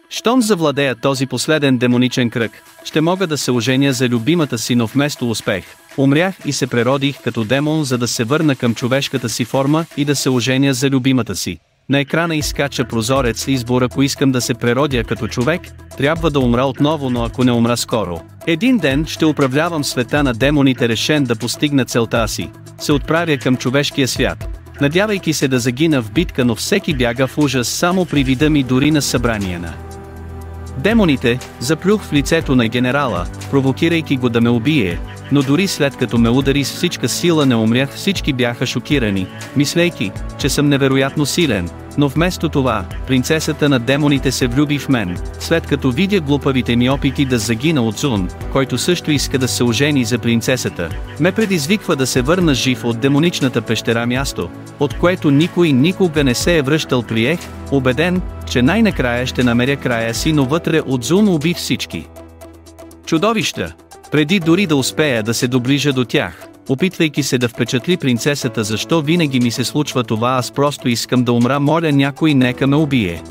Щом завладея този последен демоничен кръг, ще мога да се оженя за любимата си, но вместо успех, умрях и се преродих като демон, за да се върна към човешката си форма и да се оженя за любимата си. На екрана изскача прозорец избор: ако искам да се преродя като човек, трябва да умра отново, но ако не умра скоро, един ден ще управлявам света на демоните. Решен да постигна целта си, се отправя към човешкия свят, надявайки се да загина в битка, но всеки бяга в ужас само при вида ми, дори на събрание на демоните. Заплюх в лицето на генерала, провокирайки го да ме убие, но дори след като ме удари с всичка сила не умрях. Всички бяха шокирани, мислейки, че съм невероятно силен, но вместо това, принцесата на демоните се влюби в мен, след като видя глупавите ми опити да загина от Зун, който също иска да се ожени за принцесата. Ме предизвиква да се върна жив от демоничната пещера, място, от което никой никога не се е връщал. Приех, убеден, че най-накрая ще намеря края си, но вътре от Зун уби всички чудовища, преди дори да успея да се доближа до тях, опитвайки се да впечатли принцесата. Защо винаги ми се случва това? Аз просто искам да умра, моля някой нека ме убие.